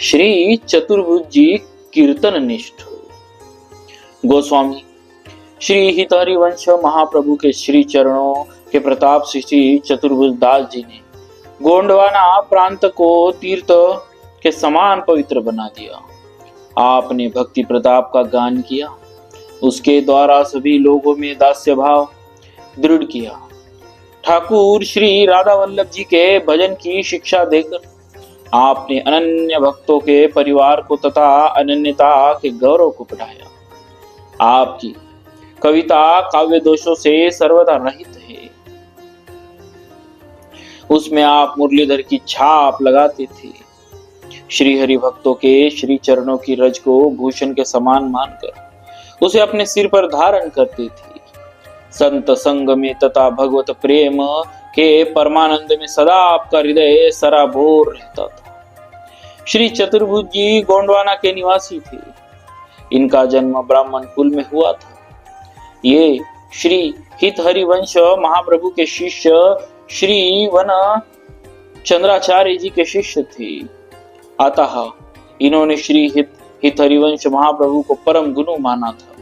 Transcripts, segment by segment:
श्री चतुर्भुज जी कीर्तन निष्ठ। गोस्वामी श्री हितहरिवंश महाप्रभु के श्री चरणों के प्रताप से श्री चतुर्भुज दास जी ने गोंडवाना प्रांत को तीर्थ के समान पवित्र बना दिया। आपने भक्ति प्रताप का गान किया, उसके द्वारा सभी लोगों में दास्य भाव दृढ़ किया। ठाकुर श्री राधा वल्लभ जी के भजन की शिक्षा देकर आपने अनन्य भक्तों के परिवार को तथा अनन्यता के गौरव को बढ़ाया। आपकी कविता काव्य दोषों से सर्वदा रहित है। उसमें आप मुरलीधर की छाप लगाते थे। श्री हरि भक्तों के श्री चरणों की रज को भूषण के समान मानकर उसे अपने सिर पर धारण करते थे। संत संग में तथा भगवत प्रेम के परमानंद में सदा आपका हृदय सराबोर रहता था। श्री चतुर्भुज जी गोंडवाना के निवासी थे। इनका जन्म ब्राह्मण कुल में हुआ था। ये श्री हित हरिवंश महाप्रभु के शिष्य श्री वन चंद्राचार्य जी के शिष्य थे। अतः इन्होंने श्री हित हरिवंश महाप्रभु को परम गुरु माना था।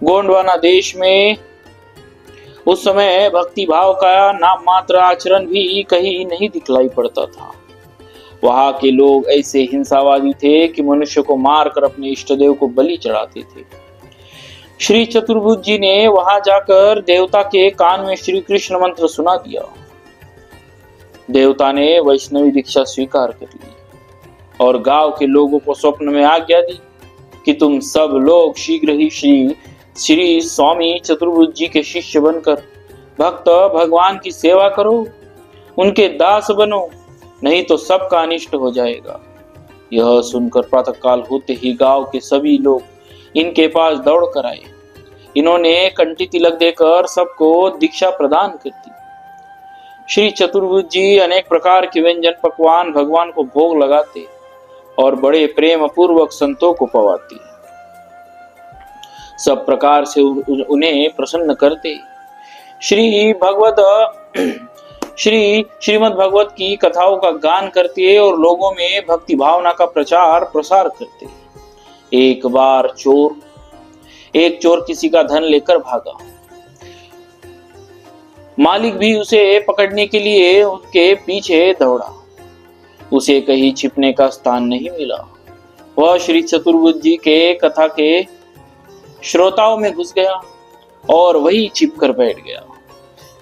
गोंडवाना देश में उस समय भक्ति भाव का नाम मात्र आचरण भी कहीं नहीं दिखलाई पड़ता था। वहां के लोग ऐसे हिंसावादी थे कि मनुष्य को मारकर अपने इष्ट देव को बलि चढ़ाते थे। श्री चतुर्भुज जी ने वहां जाकर देवता के कान में श्री कृष्ण मंत्र सुना दिया। देवता ने वैष्णवी दीक्षा स्वीकार कर ली और गांव के लोगों को स्वप्न में आज्ञा दी कि तुम सब लोग शीघ्र ही श्री स्वामी चतुर्भुज जी के शिष्य बनकर भक्त भगवान की सेवा करो, उनके दास बनो, नहीं तो सबका अनिष्ट हो जाएगा। यह सुनकर प्रातःकाल होते ही गांव के सभी लोग इनके पास दौड़ कर आए। इन्होंने कंठी तिलक देकर सबको दीक्षा प्रदान कर दी। श्री चतुर्भुज जी अनेक प्रकार के व्यंजन पकवान भगवान को भोग लगाते और बड़े प्रेम पूर्वक संतों को पवाते। सब प्रकार से उन्हें प्रसन्न करते। श्रीमद् भगवत की कथाओं का गान करते और लोगों में भक्ति भावना का प्रचार प्रसार करते। एक बार एक चोर किसी का धन लेकर भागा। मालिक भी उसे पकड़ने के लिए उनके पीछे दौड़ा। उसे कहीं छिपने का स्थान नहीं मिला। वह श्री चतुर्भुज जी के कथा के श्रोताओं में घुस गया और वही छिप कर बैठ गया।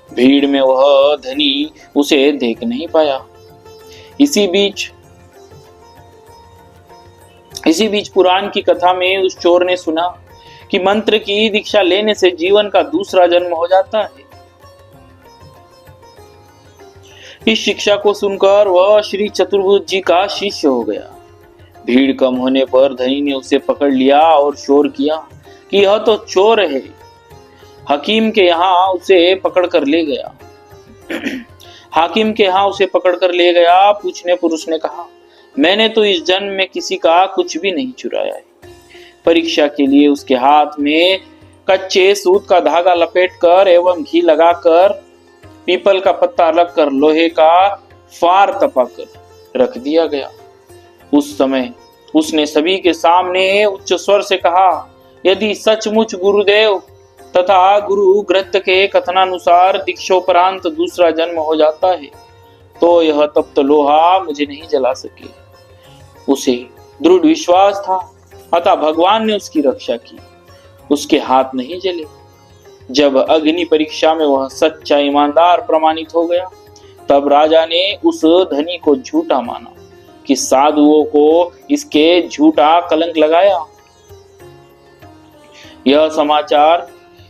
भीड़ में वह धनी उसे देख नहीं पाया। इसी बीच पुराण की कथा में उस चोर ने सुना कि मंत्र की दीक्षा लेने से जीवन का दूसरा जन्म हो जाता है। इस शिक्षा को सुनकर वह श्री चतुर्भुज जी का शिष्य हो गया। भीड़ कम होने पर धनी ने उसे पकड़ लिया और शोर किया कि यह तो चोर है। हाकिम के यहाँ उसे पकड़कर ले गया। पूछने पर उसने कहा, मैंने तो इस जन्म में किसी का कुछ भी नहीं चुराया है। परीक्षा के लिए उसके हाथ में कच्चे सूत का धागा लपेटकर एवं घी लगाकर पीपल का पत्ता रखकर लोहे का फार तपाकर रख दिया गया। उस समय उसने सभी के सामने उच्च स्वर से कहा, यदि सचमुच गुरुदेव तथा गुरु ग्रंथ के कथनानुसार दीक्षोपरांत दूसरा जन्म हो जाता है तो यह तप्त लोहा मुझे नहीं जला सके। उसे दृढ़ विश्वास था, अतः भगवान ने उसकी रक्षा की। उसके हाथ नहीं जले। जब अग्नि परीक्षा में वह सच्चा ईमानदार प्रमाणित हो गया, तब राजा ने उस धनी को झूठा माना कि साधुओं को इसके झूठा कलंक लगाया।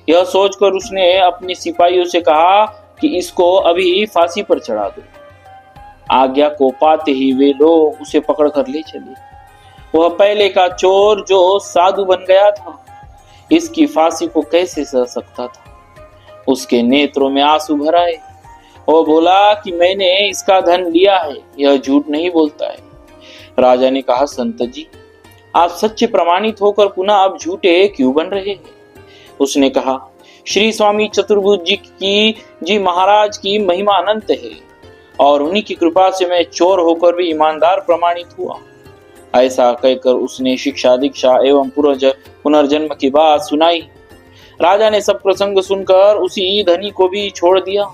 यह सोचकर उसने अपने सिपाहियों से कहा कि इसको अभी फांसी पर चढ़ा दो। आज्ञा को पाते ही वे लोग उसे पकड़कर ले चले। वह पहले का चोर जो साधु बन गया था, इसकी फांसी को कैसे सह सकता था। उसके नेत्रों में आंसू भर आए। वह बोला कि मैंने इसका धन लिया है, यह झूठ नहीं बोलता है। राजा ने कहा, संत जी, आप सच्चे प्रमाणित होकर पुनः अब झूठे क्यों बन रहे हैं? उसने कहा, श्री स्वामी चतुर्भुज जी महाराज की महिमा अनंत है। और उन्हीं की कृपा से मैं चोर होकर भी ईमानदार प्रमाणित हुआ। ऐसा कहकर उसने शिक्षा दीक्षा एवं पुनर्जन्म की बात सुनाई। राजा ने सब प्रसंग सुनकर उसी धनी को भी छोड़ दिया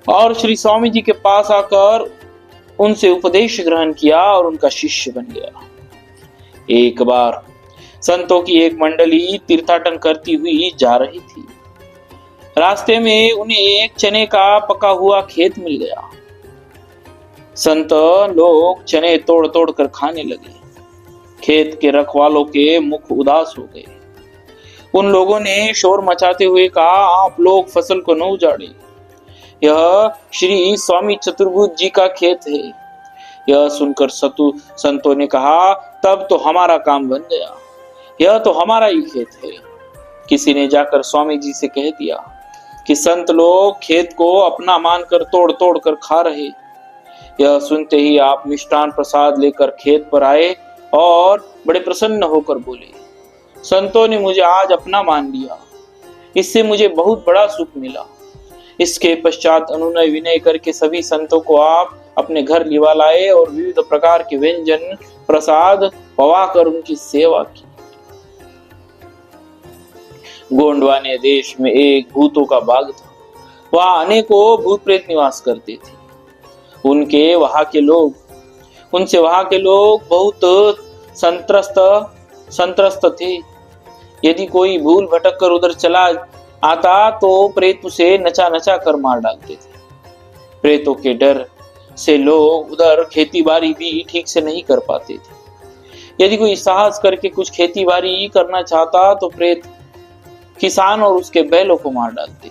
और श्री स्वामी जी के पास आकर उनसे उपदेश ग्रहण किया और उनका शिष्य बन गया। एक बार संतों की एक मंडली तीर्थाटन करती हुई जा रही थी। रास्ते में उन्हें एक चने का पका हुआ खेत मिल गया। संत लोग चने तोड़ तोड़ कर खाने लगे। खेत के रखवालों के मुख उदास हो गए। उन लोगों ने शोर मचाते हुए कहा, आप लोग फसल को न उजाड़े, यह श्री स्वामी चतुर्भुज जी का खेत है। यह सुनकर संतों ने कहा, तब तो हमारा काम बन गया, यह तो हमारा ही खेत है। किसी ने जाकर स्वामी जी से कह दिया कि संत लोग खेत को अपना मानकर तोड़ तोड़ कर खा रहे। यह सुनते ही आप मिष्टान प्रसाद लेकर खेत पर आए और बड़े प्रसन्न होकर बोले, संतों ने मुझे आज अपना मान लिया, इससे मुझे बहुत बड़ा सुख मिला। इसके पश्चात अनुनय विनय करके सभी संतों को आप अपने घर लिवा लाए और विविध प्रकार के व्यंजन प्रसाद पवाकर उनकी सेवा की। गोंडवाने देश में एक भूतों का बाग था। वहां अनेकों भूत प्रेत निवास करते थे। उनसे वहां के लोग बहुत संत्रस्त थे। यदि कोई भूल भटक कर उधर चला आता तो प्रेत उसे नचा नचा कर मार डालते थे। प्रेतों के डर से लोग उधर खेती बाड़ी भी ठीक से नहीं कर पाते थे। यदि कोई साहस करके कुछ खेती बाड़ी करना चाहता तो प्रेत किसान और उसके बैलों को मार डालते,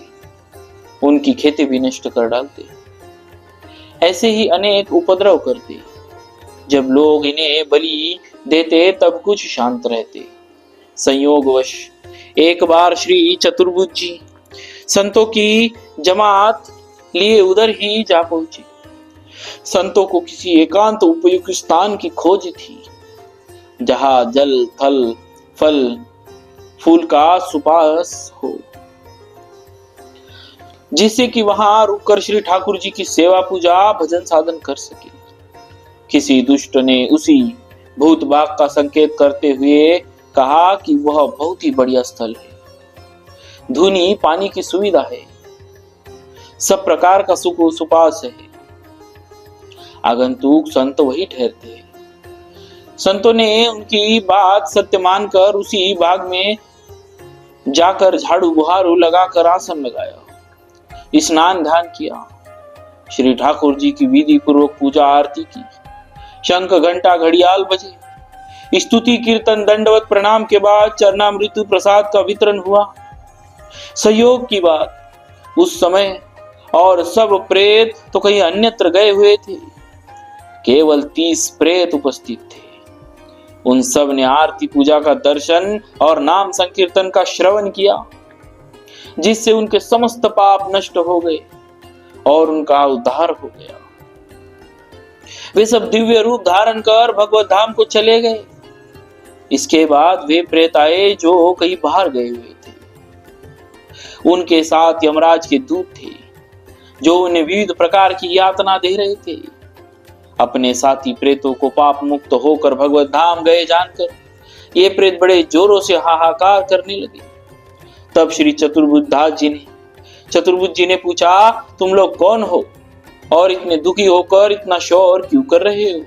उनकी खेती भी नष्ट कर डालते। ऐसे ही अनेक उपद्रव करते। जब लोग इन्हें बलि देते तब कुछ शांत रहते। संयोगवश एक बार श्री चतुर्भुज जी संतों की जमात लिए उधर ही जा पहुंचे। संतों को किसी एकांत उपयुक्त स्थान की खोज थी, जहां जल थल फल फूल का सुपास हो, जिससे कि वहां रुककर श्री ठाकुर जी की सेवा पूजा भजन साधन कर सके। किसी दुष्ट ने उसी भूत बाग का संकेत करते हुए कहा कि वह बहुत ही बढ़िया स्थल है। धुनी पानी की सुविधा है, सब प्रकार का सुख सुपास है। आगंतुक संत वही ठहरते हैं। संतों ने उनकी बात सत्य मानकर उसी बाग में जाकर झाड़ू बुहारू लगाकर आसन लगाया, स्नान ध्यान किया, श्री ठाकुर जी की विधि पूर्वक पूजा आरती की। शंख घंटा घड़ियाल बजे। स्तुति कीर्तन दंडवत प्रणाम के बाद चरणामृत प्रसाद का वितरण हुआ। सहयोग की बात उस समय और सब प्रेत तो कहीं अन्यत्र गए हुए थे। केवल 30 प्रेत उपस्थित थे। उन सब ने आरती पूजा का दर्शन और नाम संकीर्तन का श्रवण किया, जिससे उनके समस्त पाप नष्ट हो गए और उनका उद्धार हो गया। वे सब दिव्य रूप धारण कर भगवत धाम को चले गए। इसके बाद वे प्रेत आए जो कहीं बाहर गए हुए थे। उनके साथ यमराज के दूत थे, जो उन्हें विविध प्रकार की यातना दे रहे थे। अपने साथी प्रेतों को पाप मुक्त होकर भगवत धाम गए जानकर ये प्रेत बड़े जोरों से हाहाकार करने लगे। तब श्री चतुर्भुज जी ने पूछा, तुम लोग कौन हो और इतने दुखी होकर इतना शोर क्यों कर रहे हो?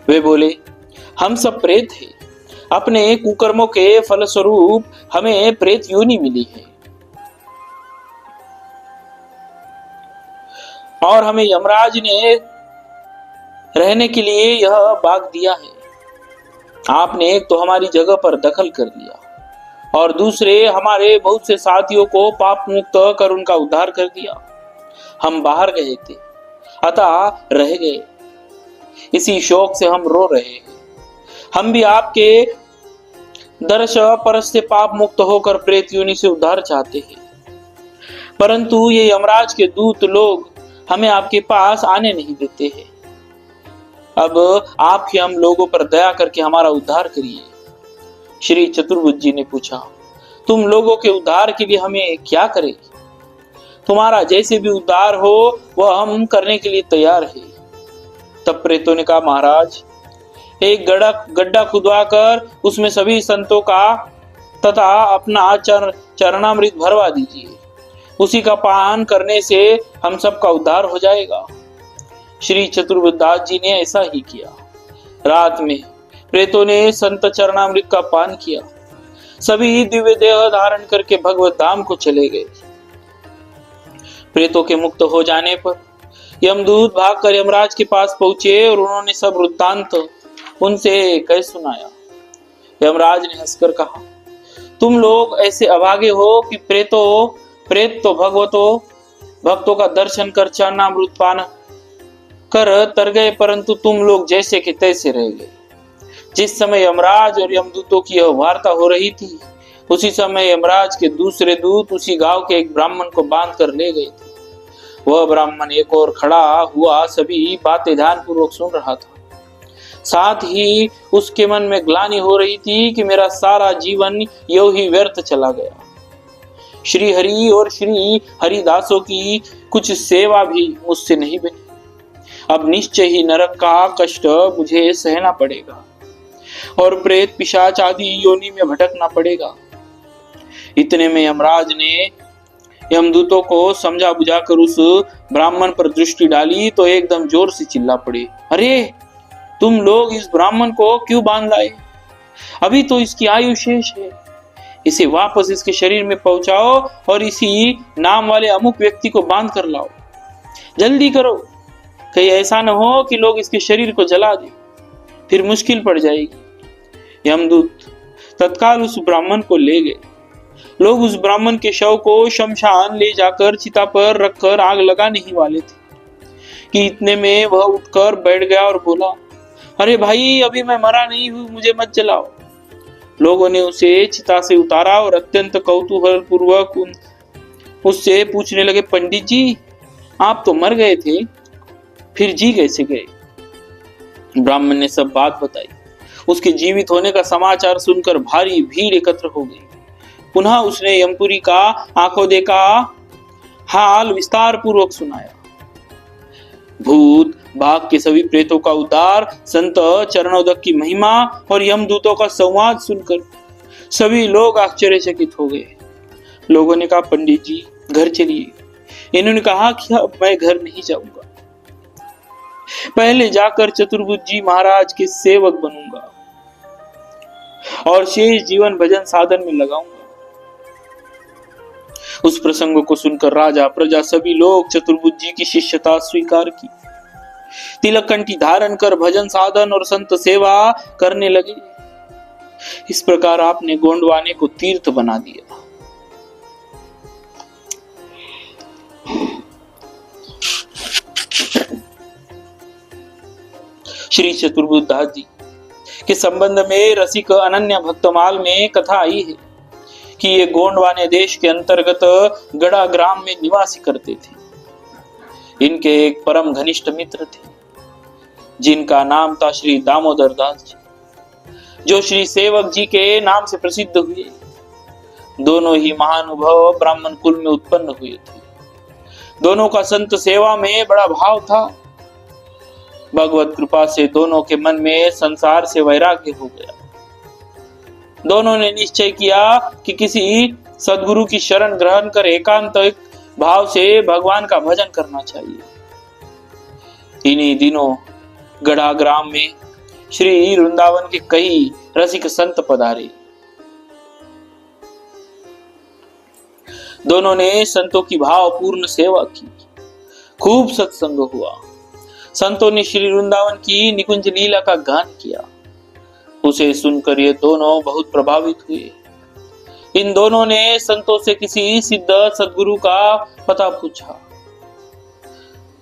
वे बोले, हम सब प्रेत हैं। अपने कुकर्मों के फलस्वरूप हमें प्रेत योनि मिली है और हमें यमराज ने रहने के लिए यह बाग दिया है। आपने एक तो हमारी जगह पर दखल कर लिया और दूसरे हमारे बहुत से साथियों को पाप मुक्त कर उनका उद्धार कर दिया। हम बाहर गए थे, अतः रह गए। इसी शोक से हम रो रहे हैं। हम भी आपके दर्श परस से पाप मुक्त होकर प्रेत योनि से उद्धार चाहते हैं, परंतु ये यमराज के दूत लोग हमें आपके पास आने नहीं देते हैं। अब आप ही हम लोगों पर दया करके हमारा उद्धार करिए। श्री चतुर्भुज ने पूछा, तुम लोगों के उद्धार के लिए हमें क्या करें? तुम्हारा जैसे भी उद्धार हो वह हम करने के लिए तैयार है। तब प्रेतों ने कहा, महाराज एक गड्ढा खुदवा कर उसमें सभी संतों का तथा अपना चरणामृत भरवा दीजिए, उसी का पान करने से हम सबका उद्धार हो जाएगा। श्री चतुर्भुज जी ने ऐसा ही किया। रात में प्रेतों ने संत चरणामृत का पान किया। सभी दिव्य देह धारण करके भगवत धाम को चले गए। प्रेतों के मुक्त हो जाने पर यमदूत भागकर यमराज के पास पहुंचे और उन्होंने सब वृत्तांत उनसे कह सुनाया। यमराज ने हंसकर कहा, तुम लोग ऐसे अभागे हो कि प्रेत तो भक्तों का दर्शन कर चरणामृत पान कर तर गए, परंतु तुम लोग जैसे के तैसे रह गए। जिस समय यमराज और यमदूतों की यह वार्ता हो रही थी, उसी समय यमराज के दूसरे दूत उसी गांव के एक ब्राह्मण को बांध कर ले गए थे। वह ब्राह्मण एक और खड़ा हुआ सभी बातें ध्यान पूर्वक सुन रहा था। साथ ही उसके मन में ग्लानि हो रही थी कि मेरा सारा जीवन यूं ही व्यर्थ चला गया। श्री हरि और श्री हरिदासों की कुछ सेवा भी मुझसे नहीं बनी। अब निश्चय ही नरक का कष्ट मुझे सहना पड़ेगा और प्रेत पिशाच आदि योनि में भटकना पड़ेगा। इतने में यमराज ने यमदूतों को समझा बुझाकर उस ब्राह्मण पर दृष्टि डाली तो एकदम जोर से चिल्ला पड़े, अरे तुम लोग इस ब्राह्मण को क्यों बांध लाए? अभी तो इसकी आयु शेष है। इसे वापस इसके शरीर में पहुंचाओ और इसी नाम वाले अमुक व्यक्ति को बांध कर लाओ। जल्दी करो, कहीं ऐसा न हो कि लोग इसके शरीर को जला दें, फिर मुश्किल पड़ जाएगी। यमदूत तत्काल उस ब्राह्मण को ले गए। लोग उस ब्राह्मण के शव को शमशान ले जाकर चिता पर रखकर आग लगाने ही वाले थे कि इतने में वह उठकर बैठ गया और बोला, अरे भाई अभी मैं मरा नहीं हूं, मुझे मत जलाओ। लोगों ने उसे चिता से उतारा और अत्यंत कौतूहल पूर्वक उससे पूछने लगे, पंडित जी आप तो मर गए थे, फिर जी कैसे गए? ब्राह्मण ने सब बात बताई। उसके जीवित होने का समाचार सुनकर भारी भीड़ एकत्र हो गई। पुनः उसने यमपुरी का आंखों देखा हाल विस्तार पूर्वक सुनाया। भूत भाग के सभी प्रेतों का उद्धार, संत चरणोदक की महिमा और यमदूतों का संवाद सुनकर सभी लोग आश्चर्यचकित हो गए। लोगों ने कहा, पंडित जी घर चलिए। इन्होंने कहा कि अब मैं घर नहीं जाऊंगा, पहले जाकर चतुर्भुज जी महाराज के सेवक बनूंगा और शेष जीवन भजन साधन में लगाऊंगा। उस प्रसंग को सुनकर राजा प्रजा सभी लोग चतुर्भुज जी की शिष्यता स्वीकार की। तिलक कंठी धारण कर भजन साधन और संत सेवा करने लगे। इस प्रकार आपने गोंडवाने को तीर्थ बना दिया। श्री चतुर्भुज दास जी के संबंध में रसिक अनन्य भक्तमाल में कथा आई है कि ये गोंडवाने देश के अंतर्गत गड़ा ग्राम में निवासी करते थे। इनके एक परम घनिष्ठ मित्र थे जिनका नाम था श्री दामोदर दास जी, जो श्री सेवक जी के नाम से प्रसिद्ध हुए। दोनों ही महानुभाव ब्राह्मण कुल में उत्पन्न हुए थे। दोनों का संत सेवा में बड़ा भाव था। भगवत कृपा से दोनों के मन में संसार से वैराग्य हो गया। दोनों ने निश्चय किया कि किसी सद्गुरु की शरण ग्रहण कर एकांत भाव से भगवान का भजन करना चाहिए। इन्हीं दिनों गढ़ा ग्राम में श्री वृंदावन के कई रसिक संत पधारे। दोनों ने संतों की भावपूर्ण सेवा की। खूब सत्संग हुआ। संतों ने श्री वृंदावन की निकुंज लीला का गान किया। उसे सुनकर ये दोनों बहुत प्रभावित हुए। इन दोनों ने संतों से किसी सिद्ध सद्गुरु का पता पूछा।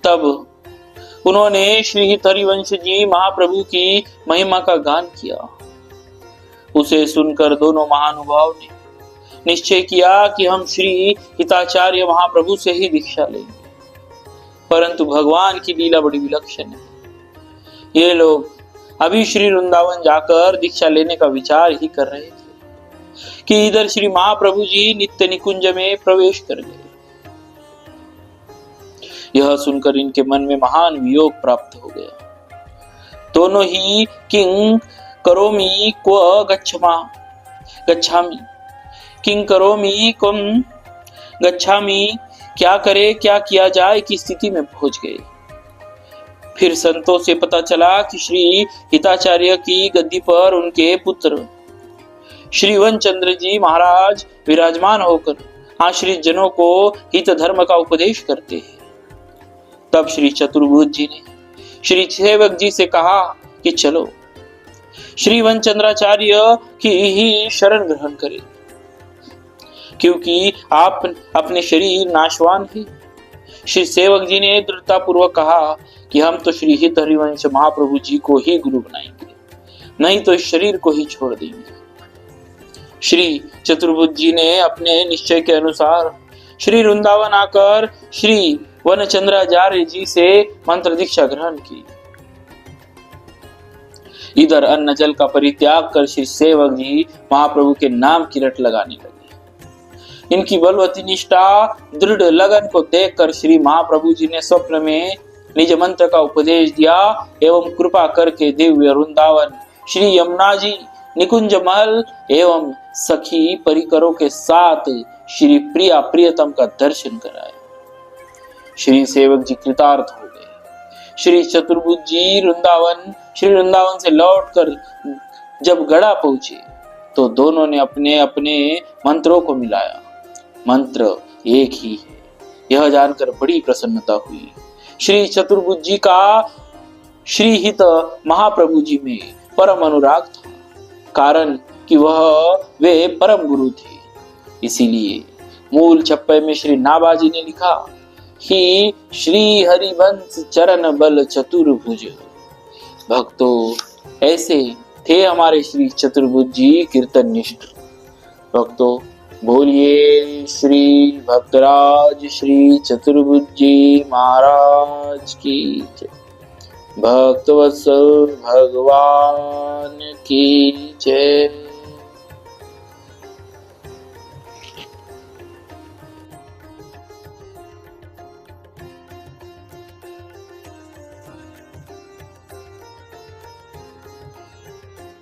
तब उन्होंने श्री हरिवंश जी महाप्रभु की महिमा का गान किया। उसे सुनकर दोनों महानुभाव ने निश्चय किया कि हम श्री हिताचार्य महाप्रभु से ही दीक्षा लेंगे। परंतु भगवान की लीला बड़ी विलक्षण है। ये लोग अभी श्री वृंदावन जाकर दीक्षा लेने का विचार ही कर रहे थे। कि इधर श्री महाप्रभु जी नित्य निकुंज में प्रवेश कर गए। यह सुनकर इनके मन में महान वियोग प्राप्त हो गया। दोनों ही किंग करोमि क्व गच्छामि किंग करोमि क्वम गच्छामि, क्या करे क्या किया जाए की स्थिति में पहुंच गए। फिर संतों से पता चला कि श्री हिताचार्य की गद्दी पर उनके पुत्र श्री वनचंद्र जी महाराज विराजमान होकर आश्रित जनों को हित धर्म का उपदेश करते हैं। तब श्री चतुर्भुज जी ने श्री सेवक जी से कहा कि चलो श्री वनचंद्राचार्य की ही शरण ग्रहण करें, क्योंकि आप अपने शरीर नाशवान है। श्री सेवक जी ने दृढ़ता पूर्वक कहा कि हम तो श्री हित हरिवंश महाप्रभु जी को ही गुरु बनाएंगे, नहीं तो इस शरीर को ही छोड़ देंगे। श्री चतुर्भुज जी ने अपने निश्चय के अनुसार श्री वृंदावन आकर श्री वनचंद्राचार्य जी से मंत्र दीक्षा ग्रहण की। इधर अन्न जल का परित्याग कर श्री सेवक जी महाप्रभु के नाम की रट लगाने लगे। इनकी बलवती निष्ठा दृढ़ लगन को देखकर श्री महाप्रभु जी ने स्वप्न में निज मंत्र का उपदेश दिया एवं कृपा करके दिव्य वृंदावन श्री यमुना जी निकुंज महल एवं सखी परिकरों के साथ श्री प्रिया प्रियतम का दर्शन कराया। श्री सेवक जी कृतार्थ हो गए। श्री चतुर्भुज जी श्री वृंदावन से लौटकर जब गड़ा पहुंचे तो दोनों ने अपने अपने मंत्रों को मिलाया। मंत्र एक ही है, यह जानकर बड़ी प्रसन्नता हुई। श्री चतुर्भुज जी का श्री हित महाप्रभु जी में परम अनुराग था, कारण कि वे परम गुरु थे। इसीलिए मूल छप्पे में श्री नाबाजी ने लिखा कि श्री हरिवंश चरण बल चतुर्भुज। भक्तों, ऐसे थे हमारे श्री चतुर्भुज जी कीर्तन निष्ठ। भक्तों, बोलिए श्री भक्तराज श्री चतुर्भुज जी महाराज की जय। भक्तवत्सल भगवान की जय।